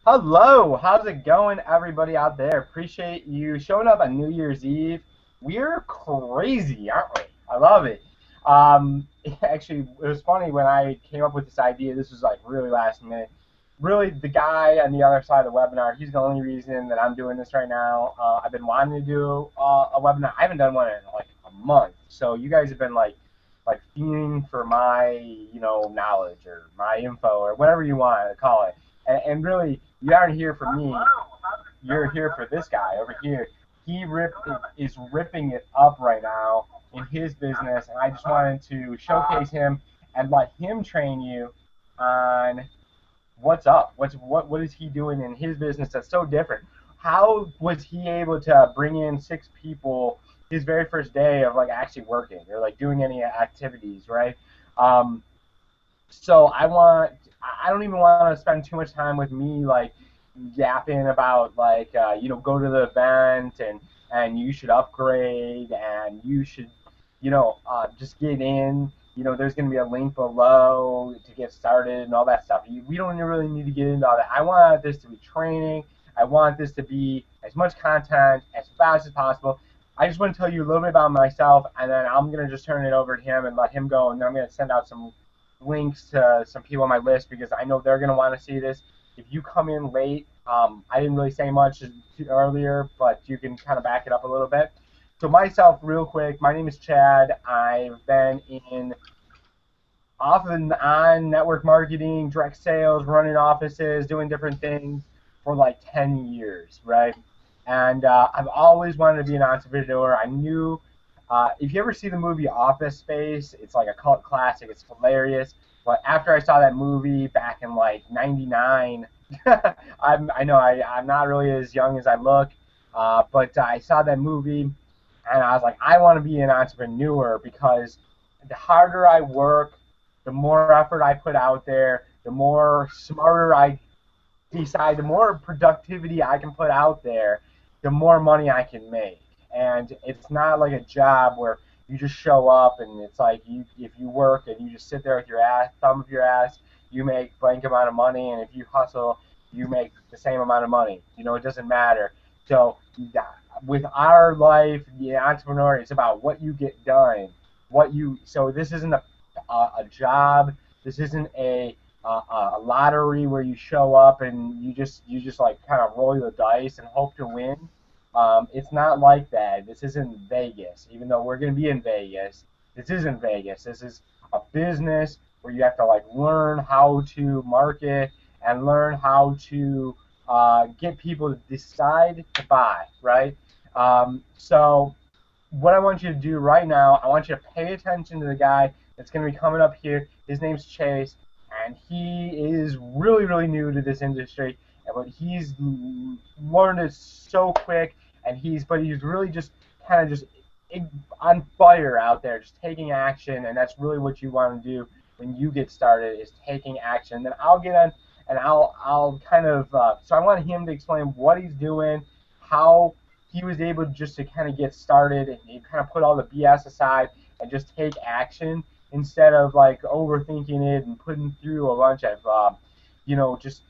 Hello, how's it going, everybody out there? Appreciate you showing up on New Year's Eve. We're crazy, aren't we? I love it. Actually, it was funny when I came up with this idea. This was like really last minute. Really, the guy on the other side of the webinar, he's the only reason that I'm doing this right now. I've been wanting to do a webinar. I haven't done one in like a month. So you guys have been like fiending for my, knowledge or my info or whatever you want to call it. And really, you aren't here for me. You're here for this guy over here. Is ripping it up right now in his business, and I just wanted to showcase him and let him train you on what's up. What is he doing in his business that's so different? How was he able to bring in six people his very first day of like actually working or like doing any activities, right? Um, so I don't even want to spend too much time with me like yapping about like go to the event and you should upgrade and you should just get in. There's going to be a link below to get started and all that stuff. We don't really need to get into all that. I want this to be training. I want this to be as much content as fast as possible. I just want to tell you a little bit about myself, and then I'm going to just turn it over to him and let him go, and then I'm going to send out some links to some people on my list because I know they're going to want to see this. If you come in late, I didn't really say much earlier, but you can kind of back it up a little bit. So myself, real quick, my name is Chad. I've been in off and on network marketing, direct sales, running offices, doing different things for like 10 years, right? And I've always wanted to be an entrepreneur. I knew if you ever see the movie Office Space, it's like a cult classic. It's hilarious. But after I saw that movie back in like '99, I'm not really as young as I look, but I saw that movie and I was like, I want to be an entrepreneur because the harder I work, the more effort I put out there, the more smarter I decide, the more productivity I can put out there, the more money I can make. And it's not like a job where you just show up and it's like if you work and you just sit there with your ass thumb of your ass, you make blank amount of money, and if you hustle, you make the same amount of money. It doesn't matter. So with our life, the entrepreneur, it's about what you get done. So this isn't a job. This isn't a lottery where you show up and you just like kind of roll the dice and hope to win. It's not like that. This isn't Vegas, even though we're going to be in Vegas. This isn't Vegas. This is a business where you have to like learn how to market and learn how to get people to decide to buy, right? So what I want you to do right now, I want you to pay attention to the guy that's going to be coming up here. His name's Chase, and he is really, really new to this industry. But he's learned it so quick, and he's really just kind of just on fire out there, just taking action, and that's really what you want to do when you get started is taking action. Then I'll get on and I'll kind of so I want him to explain what he's doing, how he was able just to kind of get started and kind of put all the BS aside and just take action instead of like overthinking it and putting through a bunch of just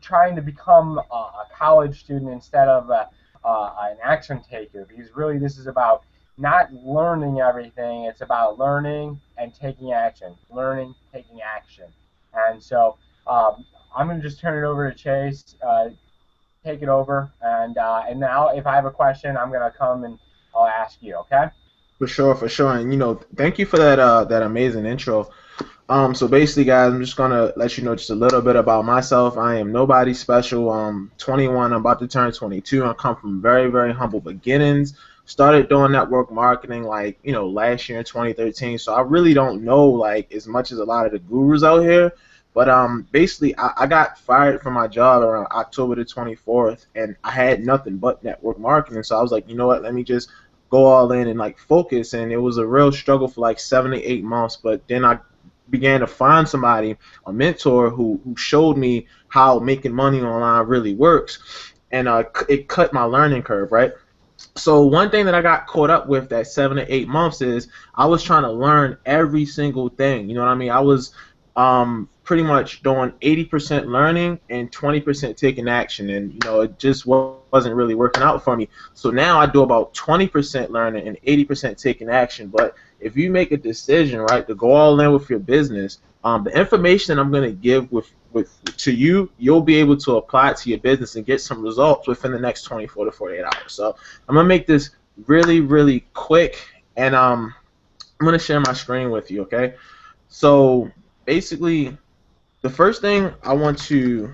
trying to become a college student instead of an action taker, because really this is about not learning everything. It's about learning and taking action, learning, taking action. And so I'm going to just turn it over to Chase, take it over, and now if I have a question, I'm going to come and I'll ask you, okay? For sure, for sure. And thank you for that amazing intro. So basically, guys, I'm just gonna let you know just a little bit about myself. I am nobody special. I'm 21. I'm about to turn 22. I come from very, very humble beginnings. Started doing network marketing like last year in 2013. So I really don't know like as much as a lot of the gurus out here. But basically, I got fired from my job around October the 24th, and I had nothing but network marketing. So I was like, you know what? Let me just go all in and like focus. And it was a real struggle for like 7 to 8 months. But then I began to find somebody, a mentor who showed me how making money online really works, and it cut my learning curve, right? So one thing that I got caught up with that 7 to 8 months is I was trying to learn every single thing. You know what I mean? I was pretty much doing 80% learning and 20% taking action, and it just wasn't really working out for me. So now I do about 20% learning and 80% taking action. But if you make a decision, right, to go all in with your business, the information I'm going to give to you, you'll be able to apply it to your business and get some results within the next 24 to 48 hours. So I'm going to make this really, really quick, and I'm going to share my screen with you, okay? So basically, the first thing I want to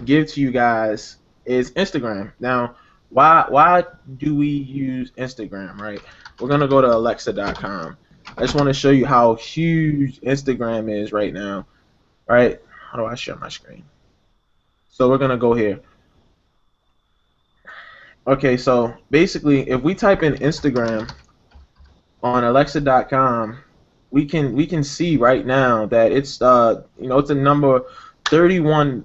give to you guys is Instagram. Now, why do we use Instagram, right? We're going to go to alexa.com. I just want to show you how huge Instagram is right now, right? How do I share my screen? So we're going to go here. Okay, so basically, if we type in Instagram on alexa.com, we can see right now that it's it's a number 31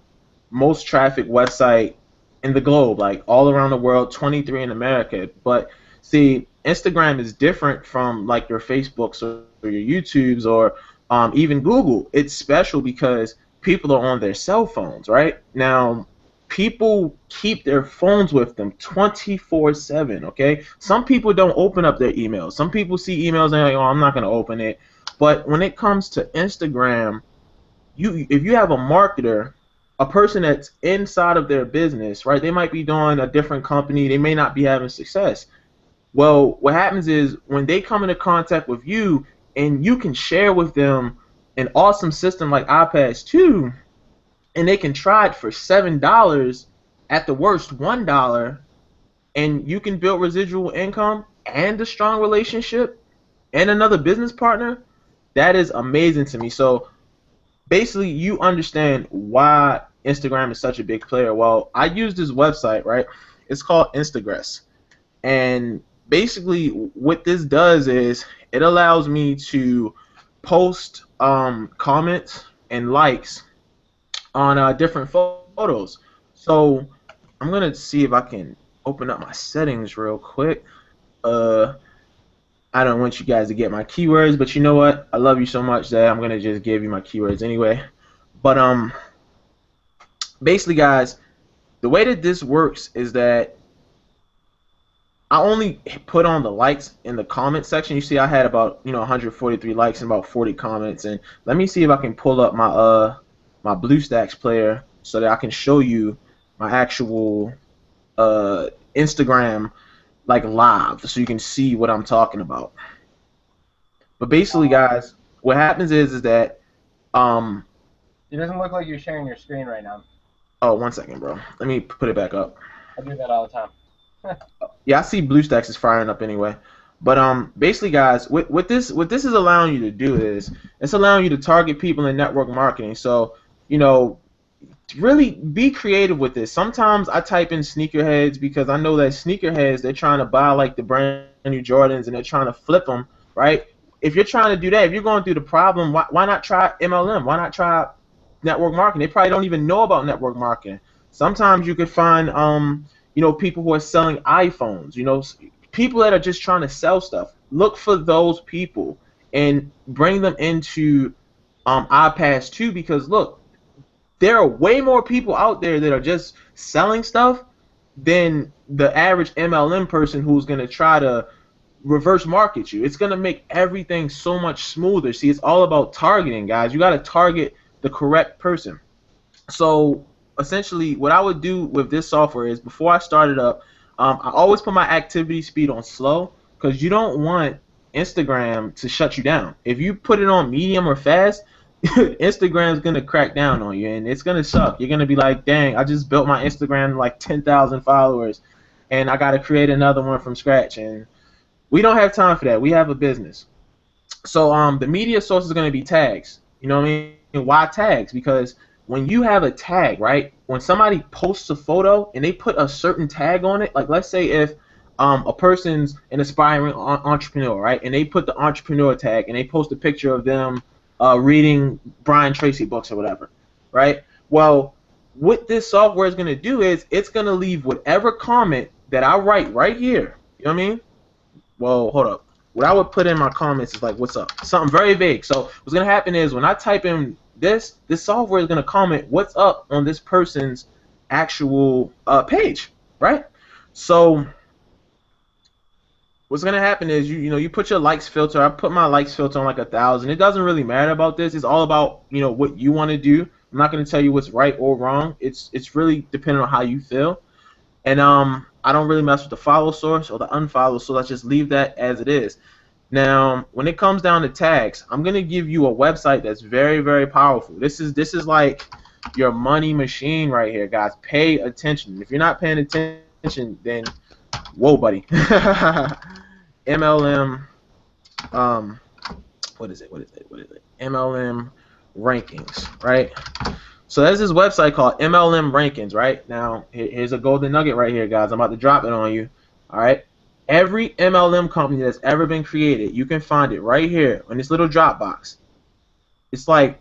most trafficked website in the globe, like all around the world, 23 in America. But see, Instagram is different from like your Facebooks or your YouTubes or even Google. It's special because people are on their cell phones, right? Now, people keep their phones with them 24/7, okay? Some people don't open up their emails. Some people see emails and they're like, oh, I'm not going to open it. But when it comes to Instagram, if you have a marketer, a person that's inside of their business, right? They might be doing a different company. They may not be having success. Well, what happens is when they come into contact with you and you can share with them an awesome system like iPads 2, and they can try it for $7, at the worst $1, and you can build residual income and a strong relationship and another business partner, that is amazing to me. So basically, you understand why Instagram is such a big player. Well, I use this website, right? It's called Instagress. And basically what this does is it allows me to post comments and likes on different photos. So I'm going to see if I can open up my settings real quick. I don't want you guys to get my keywords, but you know what? I love you so much that I'm gonna just give you my keywords anyway. But basically, guys, the way that this works is that I only put on the likes in the comment section. You see, I had about 143 likes and about 40 comments. And let me see if I can pull up my my BlueStacks player so that I can show you my actual Instagram like live, so you can see what I'm talking about. But basically, guys, what happens is that It doesn't look like you're sharing your screen right now. Oh, 1 second, bro. Let me put it back up. I do that all the time. Yeah, I see BlueStacks is firing up anyway. But basically, guys, what this is allowing you to do is it's allowing you to target people in network marketing. So really be creative with this. Sometimes I type in sneakerheads because I know that sneakerheads, they're trying to buy like the brand new Jordans and they're trying to flip them, right? If you're trying to do that, if you're going through the problem, why not try MLM? Why not try network marketing? They probably don't even know about network marketing. Sometimes you could find people who are selling iPhones, people that are just trying to sell stuff. Look for those people and bring them into iPads 2, because look, there are way more people out there that are just selling stuff than the average MLM person who's going to try to reverse market you. It's going to make everything so much smoother. See, it's all about targeting, guys. You got to target the correct person. So essentially what I would do with this software is, before I start it up, I always put my activity speed on slow, because you don't want Instagram to shut you down. If you put it on medium or fast, Instagram's gonna crack down on you, and it's gonna suck. You're gonna be like, dang, I just built my Instagram like 10,000 followers, and I gotta create another one from scratch, and we don't have time for that. We have a business. So the media source is gonna be tags. You know what I mean? Why tags? Because when you have a tag, right? When somebody posts a photo and they put a certain tag on it, like let's say if a person's an aspiring entrepreneur, right? And they put the entrepreneur tag and they post a picture of them reading Brian Tracy books or whatever, right? Well, what this software is going to do is it's going to leave whatever comment that I write right here. You know what I mean? Well, hold up. What I would put in my comments is like, what's up? Something very vague. So what's going to happen is when I type in this software is gonna comment what's up on this person's actual page, right? So what's gonna happen is you put your likes filter. I put my likes filter on like 1,000. It doesn't really matter about this. It's all about what you want to do. I'm not gonna tell you what's right or wrong. It's really dependent on how you feel. And I don't really mess with the follow source or the unfollow, so let's just leave that as it is. Now, when it comes down to tags, I'm gonna give you a website that's very, very powerful. This is like your money machine right here, guys. Pay attention. If you're not paying attention, then whoa, buddy. MLM, what is it? MLM rankings, right? So there's this website called MLM Rankings, right? Now, here's a golden nugget right here, guys. I'm about to drop it on you, all right? Every MLM company that's ever been created, you can find it right here in this little drop box. It's like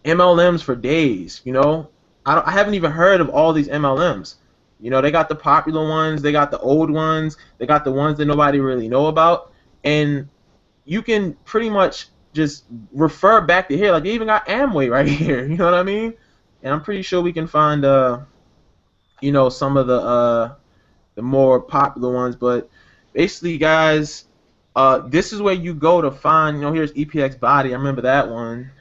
MLMs for days, I haven't even heard of all these MLMs. They got the popular ones, they got the old ones, they got the ones that nobody really know about, and you can pretty much just refer back to here. Like, they even got Amway right here, you know what I mean? And I'm pretty sure we can find some of the more popular ones. But basically, guys, this is where you go to find, here's EPX Body. I remember that one.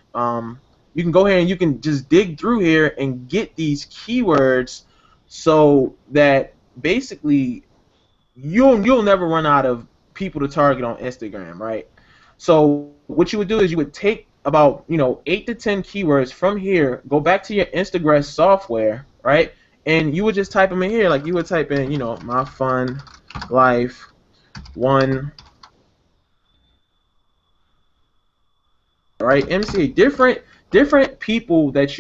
You can go here and you can just dig through here and get these keywords so that basically you'll never run out of people to target on Instagram, right? So what you would do is you would take about 8 to 10 keywords from here, go back to your Instagram software, right? And you would just type them in here. Like, you would type in, my fun life one, right? MCA, different people that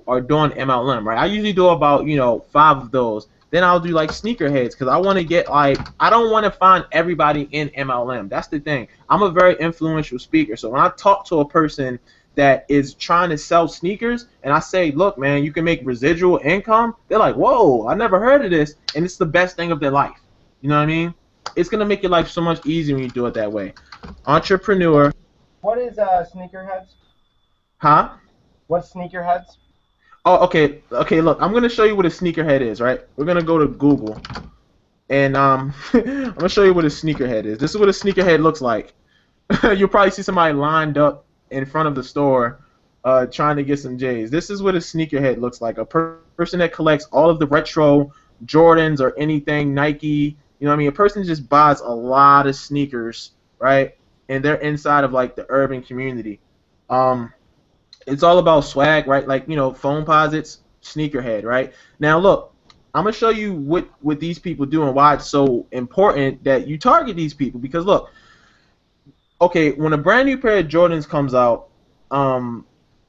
are doing MLM, right? I usually do about 5 of those. Then I'll do like sneakerheads, because I want to get I don't want to find everybody in MLM. That's the thing. I'm a very influential speaker, so when I talk to a person that is trying to sell sneakers and I say, look, man, you can make residual income, they're like, whoa, I never heard of this, and it's the best thing of their life. You know what I mean? It's gonna make your life so much easier when you do it that way. Entrepreneur. What is sneakerheads? Huh? What's sneakerheads? Oh, okay. Look, I'm gonna show you what a sneakerhead is, right? We're gonna go to Google, and I'm gonna show you what a sneakerhead is. This is what a sneakerhead looks like. You'll probably see somebody lined up in front of the store, trying to get some J's. This is what a sneakerhead looks like. A person that collects all of the retro Jordans or anything Nike. You know what I mean? A person just buys a lot of sneakers, right? And they're inside of like the urban community. It's all about swag, right? Like, phone posits, sneakerhead, right? Now, look, I'm going to show you what these people do and why it's so important that you target these people. Because, look, okay, when a brand new pair of Jordans comes out, and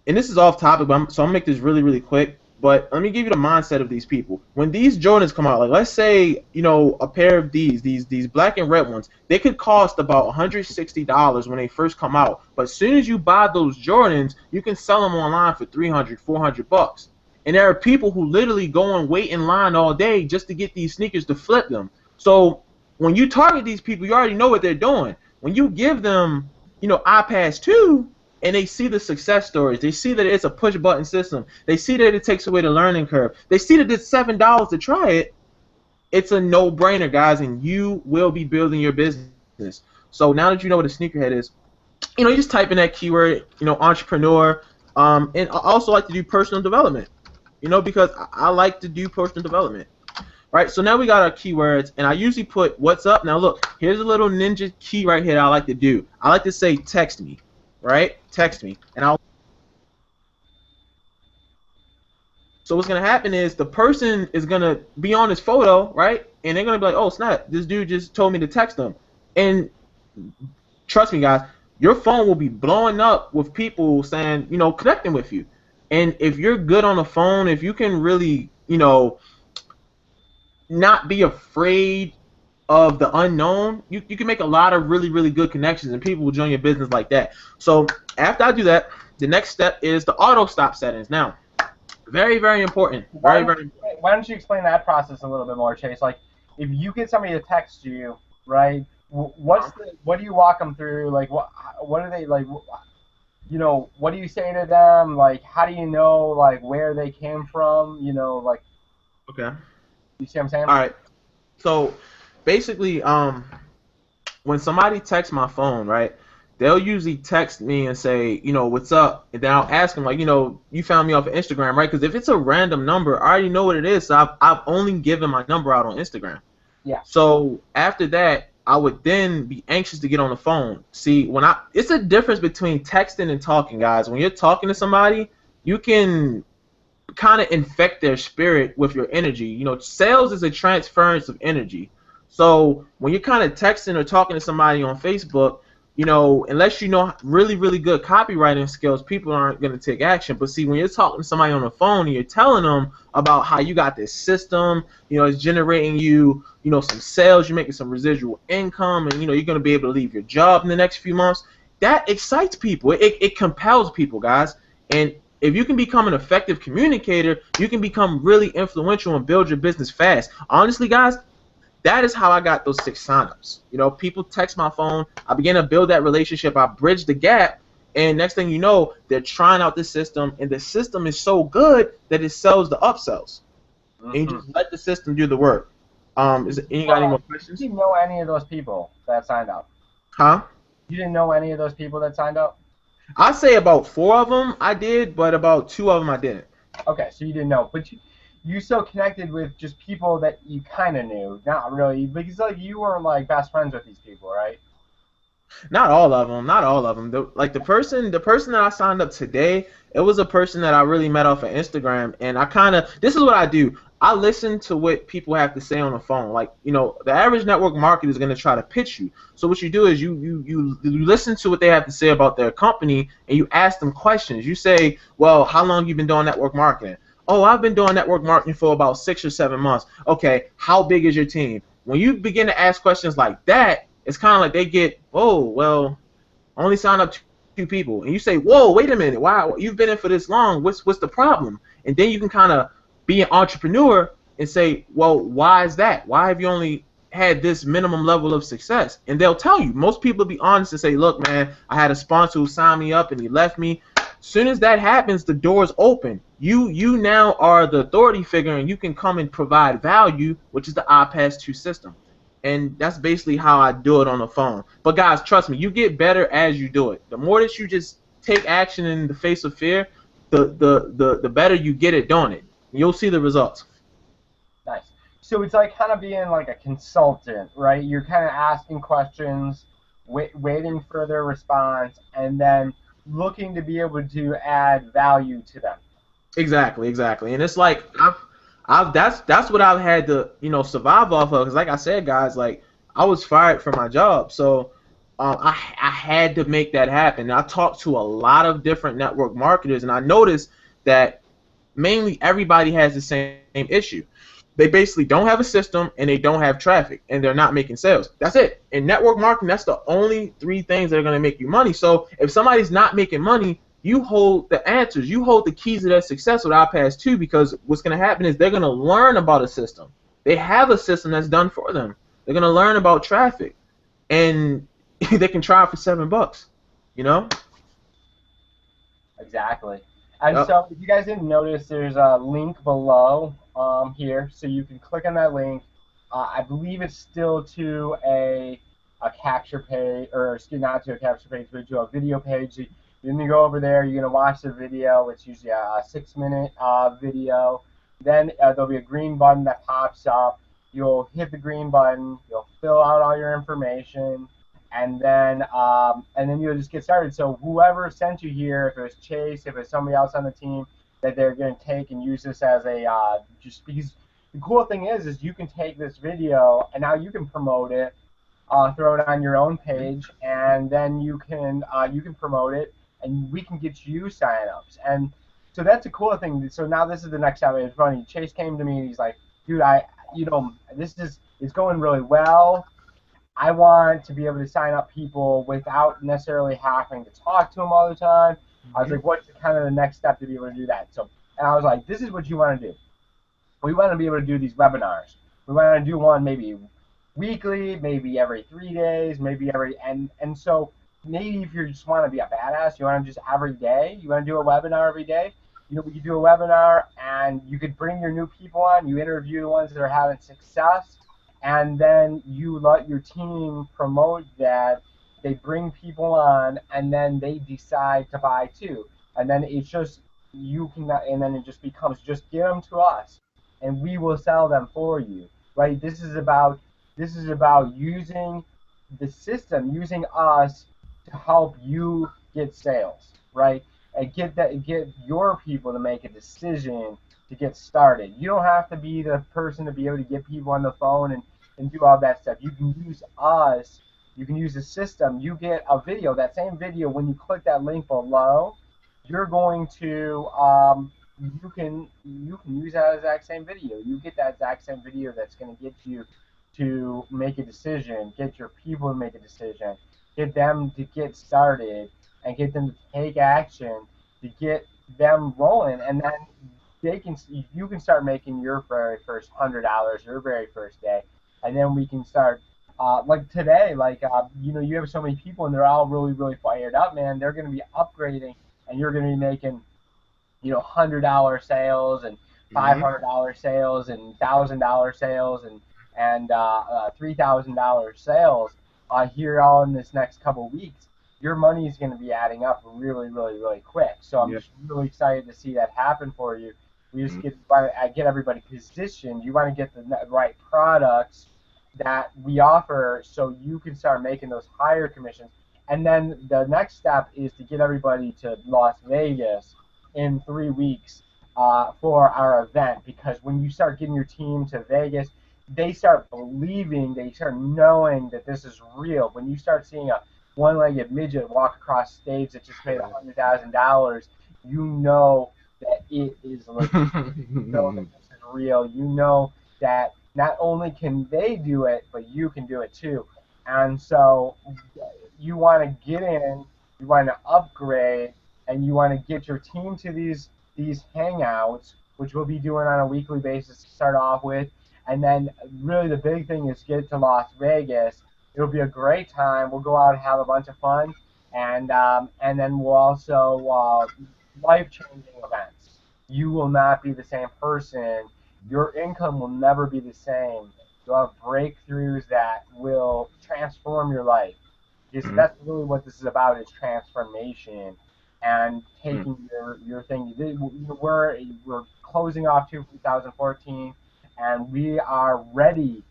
this is off topic, so I'm going to make this really, really quick. But let me give you the mindset of these people. When these Jordans come out, like let's say, a pair of these black and red ones, they could cost about $160 when they first come out. But as soon as you buy those Jordans, you can sell them online for $300, $400. And there are people who literally go and wait in line all day just to get these sneakers to flip them. So when you target these people, you already know what they're doing. When you give them, iPads 2, and they see the success stories, they see that it's a push-button system, they see that it takes away the learning curve, they see that it's $7 to try it, it's a no-brainer, guys, and you will be building your business. So now that you know what a sneakerhead is, you just type in that keyword, entrepreneur, and I also like to do personal development, because I like to do personal development. Right, so now we got our keywords, and I usually put what's up. Now look, here's a little ninja key right here that I like to do. I like to say text me. Right? Text me. So what's going to happen is the person is going to be on this photo, right? And they're going to be like, oh, snap, this dude just told me to text them. And trust me, guys, your phone will be blowing up with people saying, connecting with you. And if you're good on the phone, if you can really, not be afraid of the unknown, you can make a lot of really, really good connections, and people will join your business like that. So after I do that, the next step is the auto stop settings. Now, very, very important. Why don't you explain that process a little bit more, Chase? Like, if you get somebody to text you, right? What do you walk them through? Like, what do they like? what do you say to them? Like, how do you know, like, where they came from? Like, Okay. you see what I'm saying? All right. So basically, when somebody texts my phone, right, they'll usually text me and say, what's up? And then I'll ask them, like, you found me off of Instagram, right? Because if it's a random number, I already know what it is. So I've only given my number out on Instagram. Yeah. So after that, I would then be anxious to get on the phone. See, it's a difference between texting and talking, guys. When you're talking to somebody, you can kind of infect their spirit with your energy. Sales is a transference of energy. So when you're kind of texting or talking to somebody on Facebook, unless you know really, really good copywriting skills, people aren't going to take action. But see, when you're talking to somebody on the phone and you're telling them about how you got this system, it's generating you, some sales, you're making some residual income, and, you're going to be able to leave your job in the next few months, that excites people. It compels people, guys. And if you can become an effective communicator, you can become really influential and build your business fast. Honestly, guys, that is how I got those 6 signups. People text my phone. I began to build that relationship. I bridged the gap. And next thing you know, they're trying out this system. And the system is so good that it sells the upsells. And you just let the system do the work. You got any more questions? You didn't know any of those people that signed up? Huh? You didn't know any of those people that signed up? I'd say about 4 of them I did, but about 2 of them I didn't. Okay, so you didn't know, but you still connected with just people that you kind of knew, not really, because like you weren't like best friends with these people, right? Not all of them. Not all of them. The person that I signed up today, it was a person that I really met off of Instagram, and this is what I do. I listen to what people have to say on the phone. Like, the average network marketer is going to try to pitch you. So what you do is you listen to what they have to say about their company, and you ask them questions. You say, well, how long have you been doing network marketing? Oh, I've been doing network marketing for about 6 or 7 months. Okay, how big is your team? When you begin to ask questions like that, it's kind of like they get, oh, well, only sign up 2 people. And you say, whoa, wait a minute. Wow, you've been in for this long. What's the problem? And then you can kind of be an entrepreneur and say, well, why is that? Why have you only had this minimum level of success? And they'll tell you. Most people will be honest and say, look, man, I had a sponsor who signed me up and he left me. As soon as that happens, the door's open. You now are the authority figure, and you can come and provide value, which is the iPass-2 system. And that's basically how I do it on the phone. But guys, trust me, you get better as you do it. The more that you just take action in the face of fear, the better you get at doing it. You'll see the results. Nice. So it's like kind of being like a consultant, right? You're kind of asking questions, waiting for their response, and then looking to be able to add value to them. Exactly, exactly. And it's like that's what I've had to survive off of. Because like I said, guys, like I was fired from my job, so I had to make that happen. And I talked to a lot of different network marketers, and I noticed that mainly everybody has the same issue. They basically don't have a system, and they don't have traffic, and they're not making sales. That's it. In network marketing, that's the only 3 things that are going to make you money. So if somebody's not making money, you hold the answers. You hold the keys to their success with iPass-2, because what's going to happen is they're going to learn about a system. They have a system that's done for them. They're going to learn about traffic, and they can try it for $7. Exactly. And so if you guys didn't notice, there's a link below here, so you can click on that link. I believe it's still to a capture page, or excuse, not to a capture page, but to a video page. You're going to go over there, you're going to watch the video. It's usually a 6-minute video. Then there'll be a green button that pops up. You'll hit the green button, you'll fill out all your information, and then you'll just get started. So whoever sent you here, if it was Chase, if it's somebody else on the team, that they're going to take and use this as a just because the cool thing is you can take this video and now you can promote it, throw it on your own page, and then you can promote it, and we can get you signups. And so that's a cool thing. So now this is the next step. It's funny. Chase came to me and he's like, dude, it's going really well. I want to be able to sign up people without necessarily having to talk to them all the time. I was like, what's kind of the next step to be able to do that? So, and I was like, this is what you want to do. We want to be able to do these webinars. We want to do one maybe weekly, maybe every 3 days, maybe and so maybe if you just want to be a badass, you want to just every day, you want to do a webinar every day. We could do a webinar, and you could bring your new people on. You interview the ones that are having success, and then you let your team promote that. They bring people on, and then they decide to buy too. And then it's just you can, and then it just becomes just give them to us, and we will sell them for you. Right? This is about using the system, using us to help you get sales, right? And get your people to make a decision to get started. You don't have to be the person to be able to get people on the phone and do all that stuff. You can use us, you can use the system. You get a video, that same video, when you click that link below, you're going to you can use that exact same video. You get that exact same video that's going to get you to make a decision, get your people to make a decision, get them to get started, and get them to take action to get them rolling, and then you can start making your very first $100 your very first day, and then we can start. Like today, you have so many people and they're all really, really fired up, man. They're going to be upgrading, and you're going to be making, $100 sales and Hmm. $500 sales and $1,000 sales and $3,000 sales here all in this next couple of weeks. Your money is going to be adding up really, really, really quick. So I'm Yeah. just really excited to see that happen for you. We just Mhm. get everybody positioned. You want to get the right products that we offer so you can start making those higher commissions. And then the next step is to get everybody to Las Vegas in 3 weeks for our event. Because when you start getting your team to Vegas, they start believing, they start knowing that this is real. When you start seeing a one-legged midget walk across stage that just made $100,000, you know that it is legit. You know that this is real. You know that not only can they do it, but you can do it too. And so you want to get in, you want to upgrade, and you want to get your team to these hangouts, which we'll be doing on a weekly basis to start off with. And then really the big thing is get to Las Vegas. It'll be a great time. We'll go out and have a bunch of fun, and then we'll also life-changing events. You will not be the same person. Your income will never be the same. You'll have breakthroughs that will transform your life. Because Mhm. that's really what this is about, is transformation and Mhm. taking your thing. We're closing off 2014, and we are ready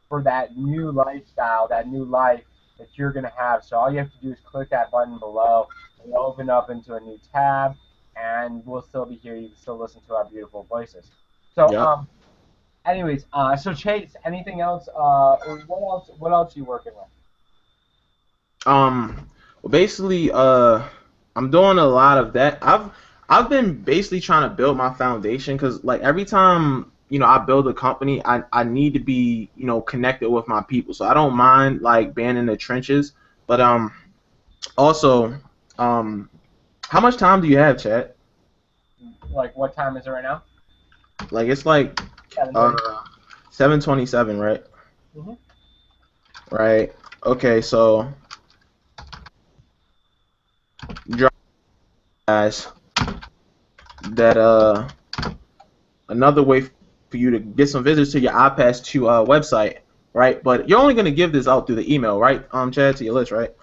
for that new lifestyle, that new life that you're going to have. So all you have to do is click that button below and open up into a new tab, and we'll still be here. You can still listen to our beautiful voices. So, Yep. anyways, so Chase, anything else? Or what else? What else are you working with? Well, basically, I'm doing a lot of that. I've been basically trying to build my foundation because like every time I build a company, I need to be connected with my people. So I don't mind like being in the trenches, but also how much time do you have, Chad? Like, what time is it right now? Like it's like uh 7:30. 7:27, right? Mm-hmm. Right. Okay, so drop guys that another way for you to get some visitors to your iPass 2 website, right? But you're only going to give this out through the email, right? Chad, to your list, right?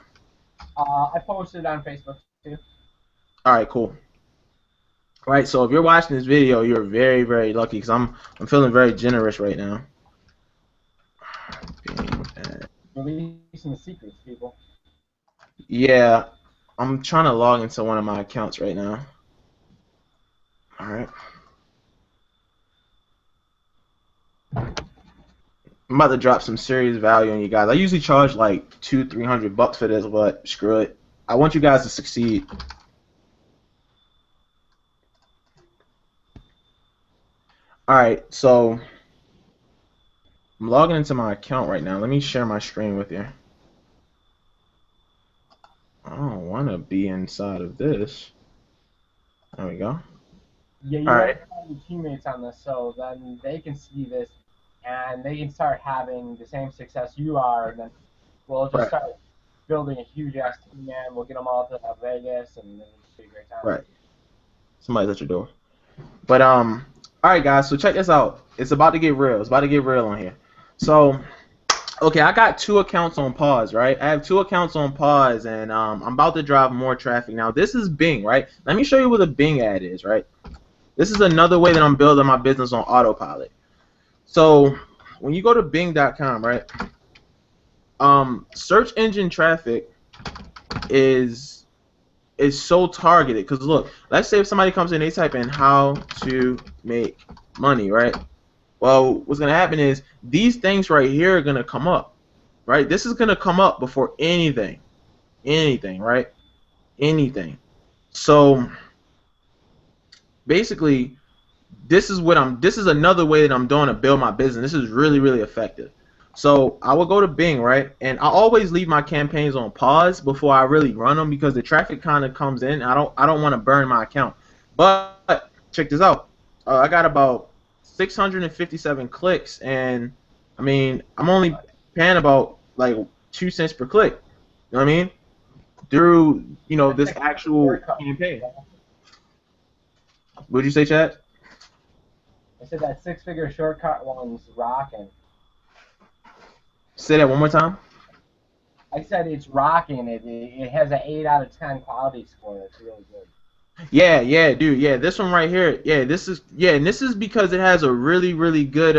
I posted it on Facebook too. All right, cool. All right, so if you're watching this video, you're very, very lucky because I'm feeling very generous right now. Releasing the secrets, people. Yeah, I'm trying to log into one of my accounts right now. All right, I'm about to drop some serious value on you guys. I usually charge like 200-300 bucks for this, but screw it. I want you guys to succeed. All right, so I'm logging into my account right now. Let me share my screen with you. I don't want to be inside of this. There we go. Yeah, All you want right. to have your teammates on this so then they can see this and they can start having the same success you are, and then we'll just Right. start. building a huge ass team, man. We'll get them all to Vegas, and then it'll be a great time. Right. Somebody's at your door. But all right, guys. So check this out. It's about to get real. It's about to get real on here. So, okay, I got 2 accounts on pause, right? I have 2 accounts on pause, and I'm about to drive more traffic. Now, this is Bing, right? Let me show you what a Bing ad is, right? This is another way that I'm building my business on autopilot. So, when you go to Bing.com, right? Search engine traffic is so targeted because look, let's say if somebody comes in, they type in how to make money, right? Well, what's gonna happen is these things right here are gonna come up, right? This is gonna come up before anything, right? Anything. So basically, this is another way that I'm doing to build my business. This is really, really effective. So I will go to Bing, right? And I always leave my campaigns on pause before I really run them because the traffic kind of comes in. I don't want to burn my account. But check this out. I got about 657 clicks, and I mean I'm only paying about like 2 cents per click. You know what I mean? Through this actual campaign. What'd you say, Chad? I said that 6-figure shortcut one's rocking. Say that one more time. I said it's rocking. It has an 8 out of 10 quality score. That's really good. Yeah, dude. Yeah, this one right here. Yeah, this is because it has a really, really good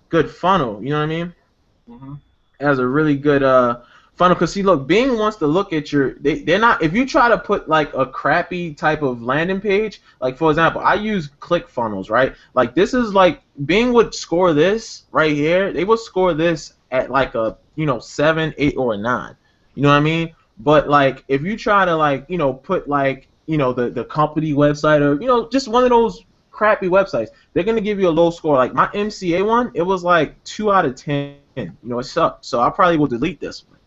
good funnel. You know what I mean? Mm-hmm. It has a really good funnel. Cause see, look, Bing wants to look at they're not. If you try to put like a crappy type of landing page, like for example, I use ClickFunnels, right? Like this is like Bing would score this right here. They would score this at like a 7, 8, or a 9. You know what I mean? But like if you try to like put like the company website or just one of those crappy websites, they're gonna give you a low score. Like my MCA one, it was like 2 out of 10. It sucked. So I probably will delete this one,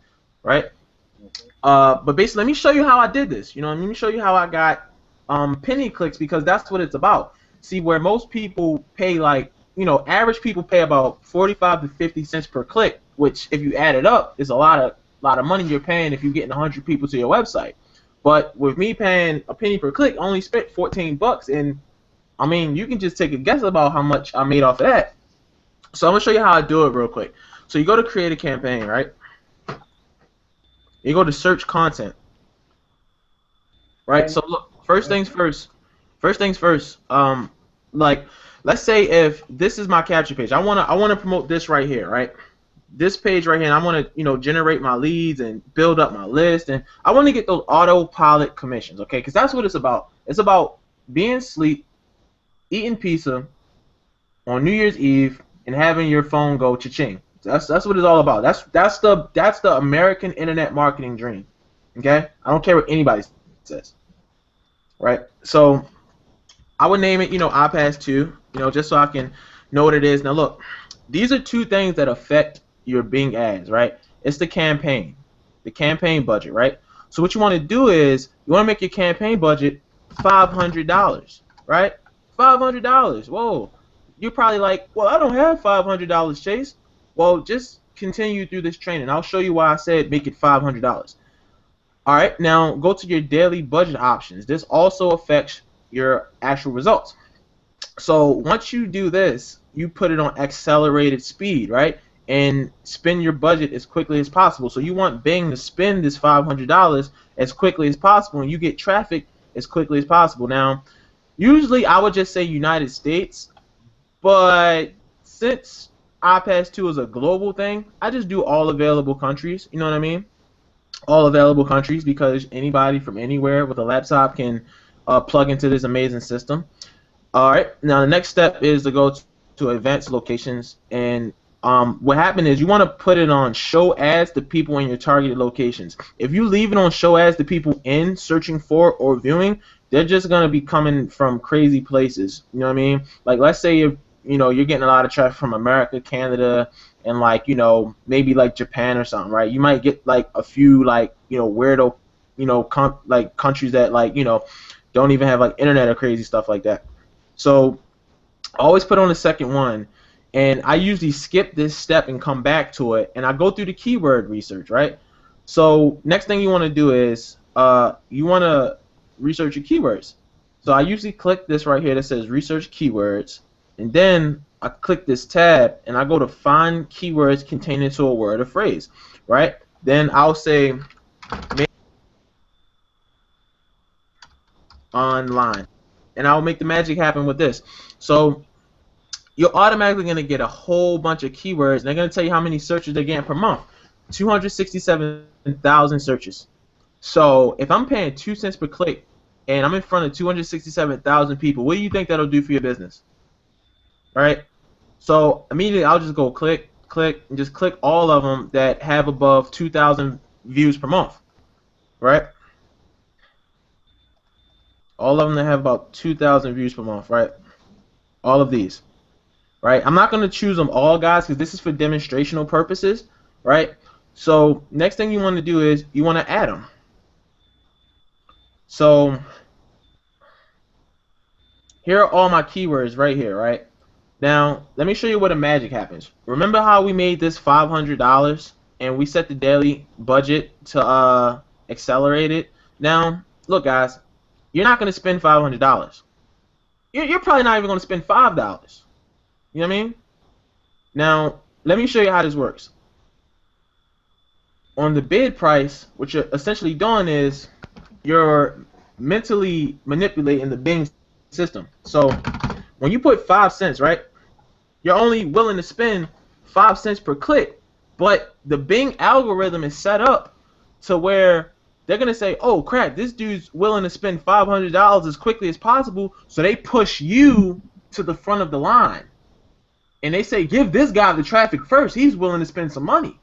right? But basically, let me show you how I did this. Let me show you how I got penny clicks because that's what it's about. See, where most people pay like average people pay about 45 to 50 cents per click, which if you add it up is a lot of money you're paying if you're getting 100 people to your website. But with me paying a penny per click, I only spent 14 bucks, and I mean you can just take a guess about how much I made off of that. So I'm gonna show you how I do it real quick. So you go to create a campaign, right? You go to search content, right? So look, first things first. Like let's say if this is my capture page, I wanna promote this right here, right? This page right here, and I want to generate my leads and build up my list, and I want to get those autopilot commissions, okay? Because that's what it's about. It's about being asleep, eating pizza on New Year's Eve, and having your phone go cha-ching. That's what it's all about. That's the American internet marketing dream, okay? I don't care what anybody says, right? So I would name it iPass 2, just so I can know what it is. Now look, these are 2 things that affect your Bing ads, right? It's the campaign budget, right? So what you want to do is you want to make your campaign budget $500, right? $500. Whoa, you're probably like, well, I don't have $500, Chase. Well, just continue through this training. I'll show you why I said make it $500. All right, now go to your daily budget options. This also affects your actual results. So once you do this, you put it on accelerated speed, right? And spend your budget as quickly as possible. So you want Bing to spend this $500 as quickly as possible, and you get traffic as quickly as possible. Now, usually I would just say United States, but since iPass 2 is a global thing, I just do all available countries. You know what I mean? All available countries because anybody from anywhere with a laptop can plug into this amazing system. All right. Now the next step is to go to advanced locations, and what happened is you want to put it on show ads to people in your targeted locations. If you leave it on show ads to people in searching for or viewing, they're just gonna be coming from crazy places. You know what I mean? Like let's say if you're getting a lot of traffic from America, Canada, and like maybe like Japan or something, right? You might get like a few like weirdo like countries that like don't even have like internet or crazy stuff like that. So always put on the second one. And I usually skip this step and come back to it, and I go through the keyword research, right? So next thing you want to do is you want to research your keywords. So I usually click this right here that says research keywords, and then I click this tab and I go to find keywords containing to a word or phrase, right? Then I'll say online, and I'll make the magic happen with this. So you're automatically going to get a whole bunch of keywords, and they're going to tell you how many searches they're getting per month. 267,000 searches. So if I'm paying 2 cents per click and I'm in front of 267,000 people, what do you think that'll do for your business? All right. So immediately I'll just go click, click, and just click all of them that have above 2,000 views per month. Right. All of them that have about 2,000 views per month. Right. All of these. Right. I'm not going to choose them all, guys, because this is for demonstrational purposes. Right. So next thing you want to do is you want to add them. So here are all my keywords right here, right? Now, let me show you where the magic happens. Remember how we made this $500 and we set the daily budget to accelerate it? Now, look, guys, you're not going to spend $500. You're probably not even going to spend $5. You know what I mean? Now, let me show you how this works. On the bid price, what you're essentially doing is you're mentally manipulating the Bing system. So when you put 5 cents, right, you're only willing to spend 5 cents per click, but the Bing algorithm is set up to where they're going to say, oh crap, this dude's willing to spend $500 as quickly as possible, so they push you to the front of the line. And they say, give this guy the traffic first, he's willing to spend some money.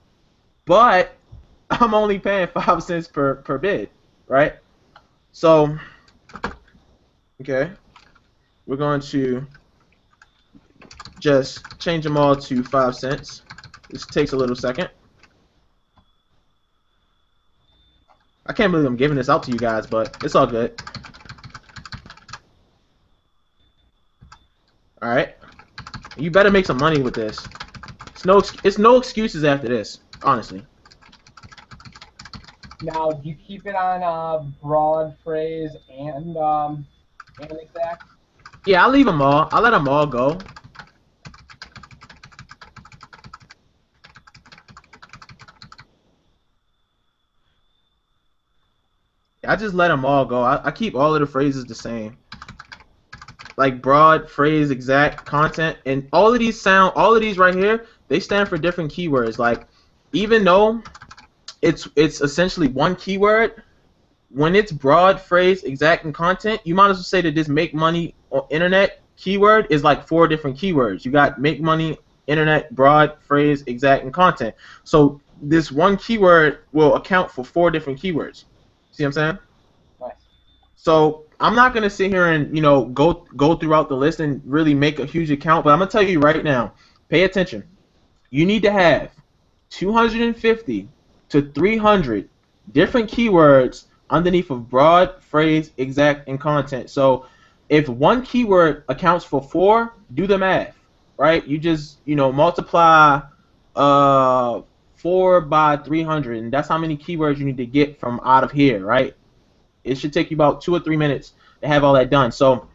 But I'm only paying 5 cents per bid, right? So, okay, we're going to just change them all to 5 cents. This takes a little second. I can't believe I'm giving this out to you guys, but it's all good. All right, you better make some money with this. It's no excuses after this, honestly. Now, do you keep it on broad phrase and exact? Yeah, I'll leave them all. I'll let them all go. I just let them all go. I keep all of the phrases the same. Like broad, phrase, exact, content, and all of these right here, they stand for different keywords. Like, even though it's essentially one keyword, when it's broad, phrase, exact, and content, you might as well say that this make money on internet keyword is like 4 different keywords. You got make money, internet, broad, phrase, exact, and content. So this one keyword will account for 4 different keywords. See what I'm saying? Nice. So I'm not gonna sit here and go throughout the list and really make a huge account, but I'm gonna tell you right now, pay attention. You need to have 250 to 300 different keywords underneath of broad, phrase, exact, and content. So if one keyword accounts for 4, do the math, right? You just multiply 4 by 300, and that's how many keywords you need to get from out of here, right? It should take you about 2 or 3 minutes to have all that done. So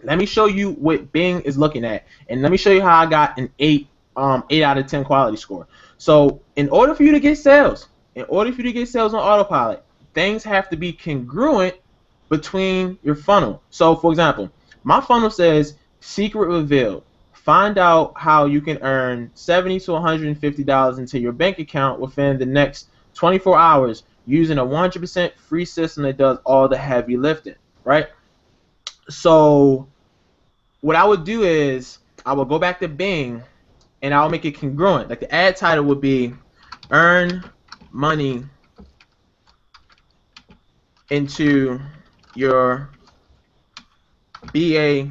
let me show you what Bing is looking at, and let me show you how I got an 8 out of 10 quality score. So in order for you to get sales, on autopilot, things have to be congruent between your funnel. So for example, my funnel says secret revealed. Find out how you can earn $70 to $150 into your bank account within the next 24 hours using a 100% free system that does all the heavy lifting, right? So what I would do is I would go back to Bing and I'll make it congruent. Like the ad title would be earn money into your BA.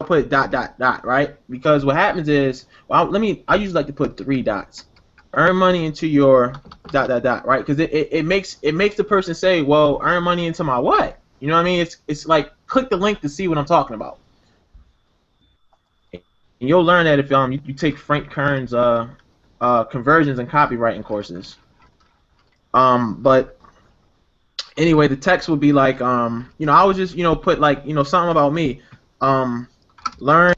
I'll put dot, right? Because what happens is, I usually like to put 3 dots. Earn money into your dot, right? Because it makes the person say, well, earn money into my what? You know what I mean? It's like, click the link to see what I'm talking about. And you'll learn that if you take Frank Kern's conversions and copywriting courses. But anyway, the text would be like, I would just, put like, something about me. Um, learn,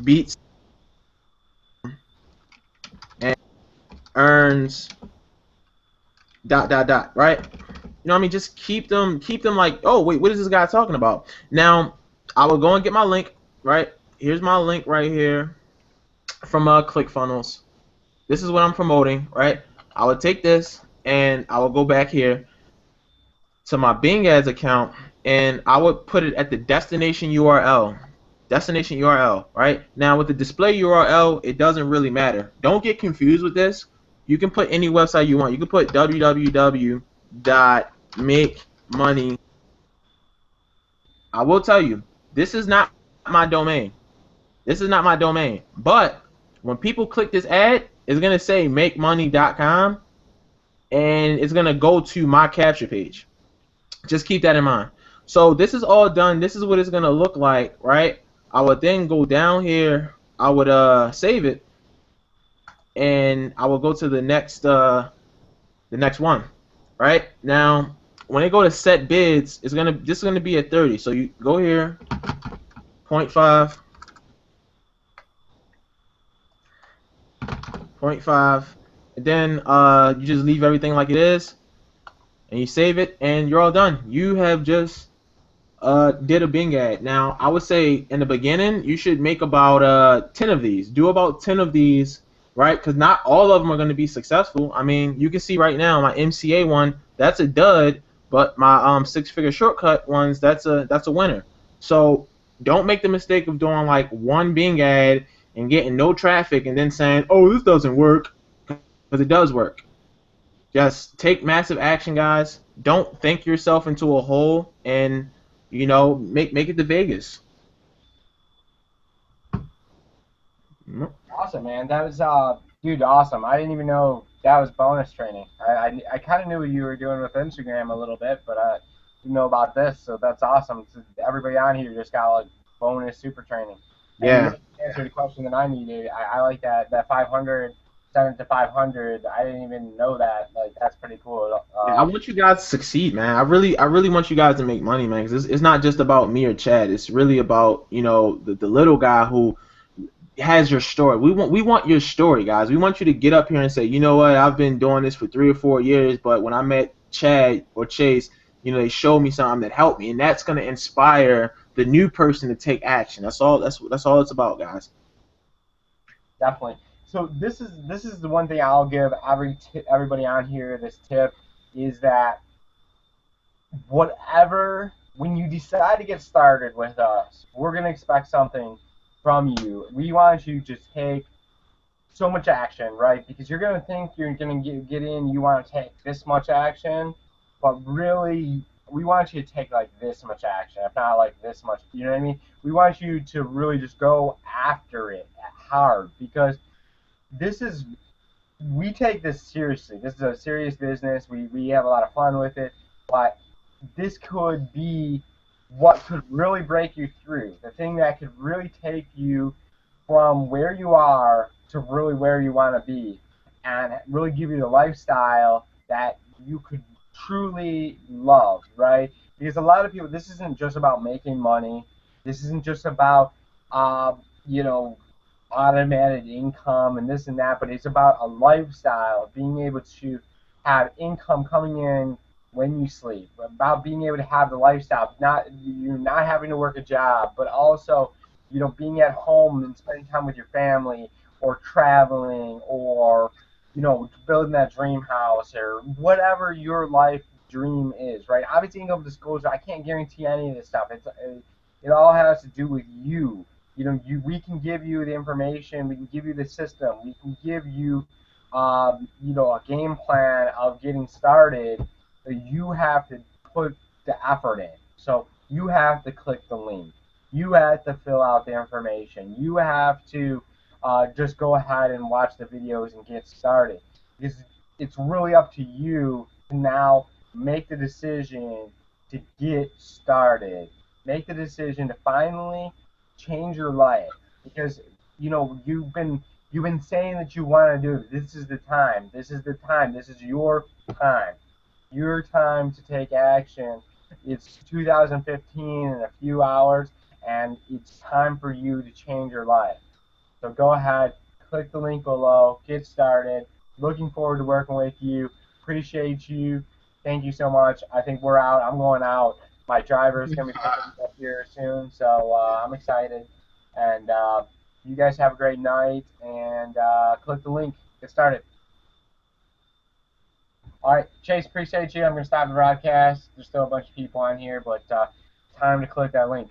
beats and earns dot dot dot, right? You know what I mean? Just keep them like, oh wait, what is this guy talking about? Now, I will go and get my link, right? Here's my link right here from ClickFunnels. This is what I'm promoting, right? I would take this and I will go back here to my Bing Ads account and I would put it at the destination URL. Destination URL, right? Now with the display URL, it doesn't really matter. Don't get confused with this. You can put any website you want. You can put www.makemoney. I will tell you, this is not my domain. This is not my domain. But when people click this ad, it's gonna say makemoney.com and it's gonna go to my capture page. Just keep that in mind. So this is all done. This is what it's gonna look like, right? I would then go down here. I would save it, and I will go to the next one, right? Now, when they go to set bids, this is gonna be at 30. So you go here, 0.5, 0.5, and then you just leave everything like it is, and you save it, and you're all done. You have just did a Bing ad. Now, I would say in the beginning, you should make about 10 of these. Do about 10 of these, right? Because not all of them are going to be successful. I mean, you can see right now my MCA one, that's a dud, but my six-figure shortcut ones, that's a winner. So don't make the mistake of doing like one Bing ad and getting no traffic and then saying, oh, this doesn't work, because it does work. Just take massive action, guys. Don't think yourself into a hole and make it to Vegas. Awesome, man. That was dude, awesome. I didn't even know that was bonus training. I kind of knew what you were doing with Instagram a little bit, but I didn't know about this. So that's awesome. So everybody on here just got like bonus super training, and you Yeah. answered the question that I needed. I like that 500, 7 to 500. I didn't even know that. Like that's pretty cool. Yeah, I want you guys to succeed, man. I really want you guys to make money, man. 'Cause it's not just about me or Chad. It's really about the little guy who has your story. We want your story, guys. We want you to get up here and say, you know what, I've been doing this for 3 or 4 years, but when I met Chad or Chase, they showed me something that helped me, and that's gonna inspire the new person to take action. That's all. That's all it's about, guys. Definitely. So this is the one thing I'll give everybody on here. This tip is that whatever when you decide to get started with us, we're gonna expect something from you. We want you to take so much action, right? Because you're gonna think you're gonna get in, you want to take this much action, but really we want you to take like this much action, if not like this much. You know what I mean? We want you to really just go after it hard because this is we take this seriously. This is a serious business. We have a lot of fun with it, but this could be what could really break you through. The thing that could really take you from where you are to really where you want to be and really give you the lifestyle that you could truly love, right? Because a lot of people, this isn't just about making money. This isn't just about, you know, automated income and this and that, but it's about a lifestyle, being able to have income coming in when you sleep, about being able to have the lifestyle, not you not having to work a job, but also, being at home and spending time with your family or traveling or, building that dream house or whatever your life dream is, right? Obviously, income disclosure, I can't guarantee any of this stuff. It all has to do with you. We can give you the information, we can give you the system, we can give you, a game plan of getting started. But you have to put the effort in. So you have to click the link. You have to fill out the information. You have to just go ahead and watch the videos and get started. Because it's really up to you to now make the decision to get started. Make the decision to finally change your life, because you've been saying that you want to do it. This is the time. This is the time. This is your time. Your time to take action. It's 2015 in a few hours, and it's time for you to change your life. So go ahead, click the link below, get started. Looking forward to working with you. Appreciate you. Thank you so much. I think we're out. I'm going out. My driver is going to be picking me up here soon, so I'm excited. And you guys have a great night, and click the link. Get started. All right, Chase, appreciate you. I'm going to stop the broadcast. There's still a bunch of people on here, but time to click that link.